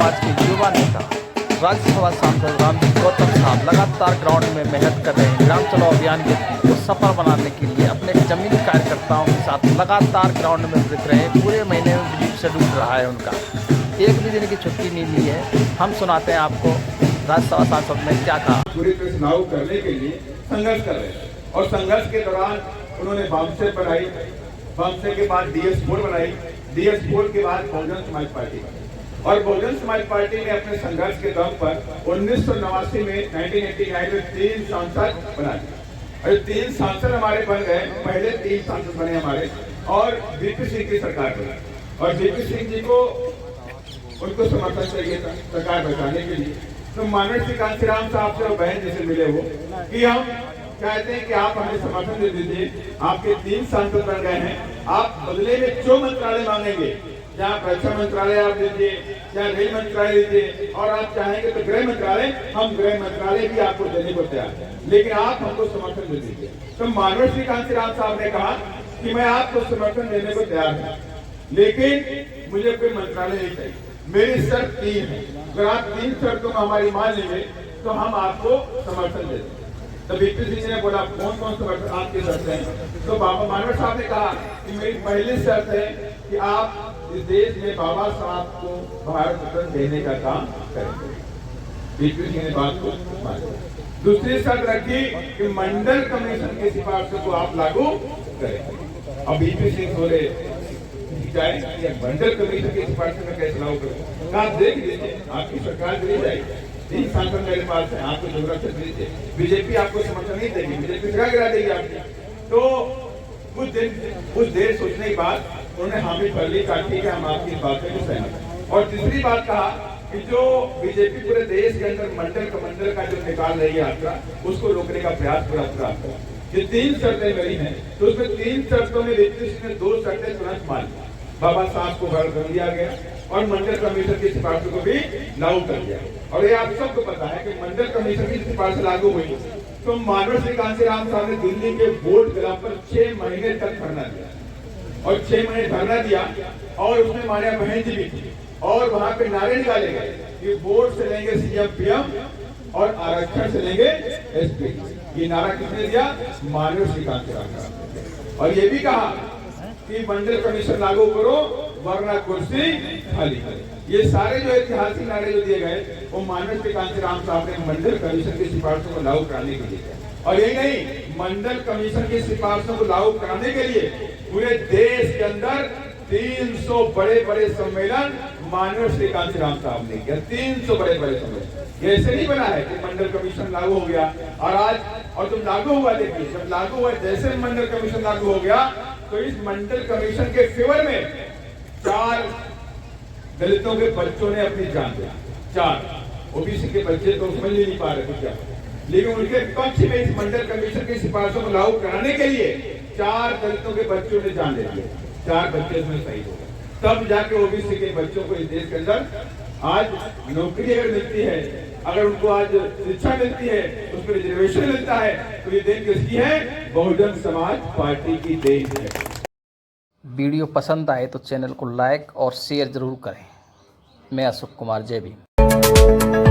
समाज के युवा नेता राज्यसभा सांसद रामजी गौतम साहब लगातार ग्राउंड में मेहनत कर रहे हैं। ग्राम चलाओ अभियान को सफल बनाने के लिए अपने जमीनी कार्यकर्ताओं के साथ लगातार ग्राउंड में दिख रहे हैं। पूरे महीने में बिजली शेड्यूल रहा है उनका, एक भी दिन की छुट्टी नहीं ली है। हम सुनाते हैं आपको राज्यसभा सांसद ने क्या कहा। पूरी तरह से लागू करने के लिए संघर्ष कर रहे हैं और संघर्ष के दौरान उन्होंने बामसे बनाई, बामसे के बाद DS4 बनाई, DS4 के बाद बहुजन समाज पार्टी बनाई और बहुजन समाज पार्टी ने अपने संघर्ष के दम पर 1989 में 1989 में 3 सांसद बना दिए और 3 सांसद हमारे बन गए। पहले 3 सांसद बने हमारे और VP सिंह की सरकार बनी और VP सिंह जी को उनको समर्थन चाहिए था सरकार बचाने के लिए। तो माननीय श्री कांशीराम साहब से और बहन जैसे मिले वो कि हम कहते हैं कि आप हमें समर्थन दे दीजिए, आपके 3 सांसद बन गए हैं, आप बदले में जो मंत्रालय मांगेंगे, जहाँ रक्षा मंत्रालय आप दीजिए, जहाँ रेल मंत्रालय दीजिए और आप चाहेंगे तो गृह मंत्रालय, हम गृह मंत्रालय भी आपको देने को तैयार है, लेकिन आप हमको समर्थन दे दीजिए। तो माननीय श्री कांशीराम साहब ने कहा कि मैं आपको समर्थन देने को तैयार हूँ, लेकिन मुझे कोई मंत्रालय नहीं चाहिए। मेरी शर्त 3 है, अगर आप 3 शर्तों में हमारी मान लेंगे तो हम आपको समर्थन दे देंगे। तो VP सिंह ने बोला कौन कौन समर्थन आपकी शर्त है? तो बाबा मानव साहब ने कहा कि मेरी पहली शर्त है कि आप इस देश में बाबा साहब को भारत रत्न देने का काम करेंगे। VP सिंह ने बात को मानी। दूसरी शर्त रखी कि मंडल कमीशन की सिफारिशों को आप लागू करेंगे। अब VP सिंह बोले मंडल कमीशन की सिफारिश में कैसे लागू करें? आप देख लीजिए, आपकी सरकार चली जाएगी, 3 सांसद मेरे पास है, आपको जरूरत है दीजिए। बीजेपी आपको समर्थन नहीं देगी, बीजेपी गिरा देगी आपकी। तो कुछ देर सोचने के बाद उन्होंने हामी भर ली, कहा ठीक है हम आपकी बात में सहमत हैं। और तीसरी बात कहा कि जो बीजेपी पूरे देश के अंदर मंडल कमंडल का जो निकाल रही है यात्रा, उसको रोकने का प्रयास पूरा करा। ये 3 शर्तें मेरी हैं, तो उसमें 3 शर्तों में VP सिंह ने 2 शर्तें तुरंत मान ली। बाबा साहब को भारत रत्न दिया गया और मंडल कमीशन की सिफारिशों को भी लागू कर दिया। और ये आप सबको पता है कि मंडल कमीशन की सिफारिश लागू हुई तो माननीय श्री कांशीराम साहब ने दिल्ली के बोर्ड ग्राम पर 6 महीने तक धरना दिया और 6 महीने धरना दिया और उसमें मान्या बहन जी भी थी और वहां पे नारे निकाले गए कि बोर्ड से लेंगे CM PM और आरक्षण से लेंगे SP। ये नारा किसने दिया? माननीय श्री कांशीराम साहब। और ये भी कहा कि मंडल कमीशन लागू करो वरना कुर्सी खाली करो। ये सारे जो ऐतिहासिक नारे जो दिए गए वो माननीय श्री कांशीराम साहब ने मंडल कमीशन की सिफारिशों को लागू कराने के लिए। और यही नहीं, मंडल कमीशन की सिफारिशों को लागू कराने के लिए पूरे देश के अंदर 300 बड़े बड़े सम्मेलन माननीय श्री कांशीराम साहब ने किया। 300 बड़े बड़े सम्मेलन। ये ऐसे नहीं बना है कि मंडल कमीशन लागू हो गया और आज और जब लागू हुआ, देखिए जब लागू हुआ, जैसे मंडल कमीशन लागू हो गया तो इस मंडल कमीशन के फेवर में 4 दलितों के बच्चों ने अपनी जान दी। 4 OBC के बच्चे तो समझ नहीं पा रहे थे क्या, लेकिन उनके पक्ष में इस मंडल कमीशन की सिफारिशों को लागू कराने के लिए 4 दलितों के बच्चों ने जान दे दी। 4 बच्चे उसमें शहीद हो गए। तब जाके OBC के बच्चों को इस देश के अंदर आज नौकरी अगर मिलती है, अगर उनको आज शिक्षा मिलती है, उसमें रिजर्वेशन मिलता है, तो ये देन किसकी है? बहुजन समाज पार्टी की देन है। वीडियो पसंद आए तो चैनल को लाइक और शेयर जरूर करें। मैं अशोक कुमार, जय भीम।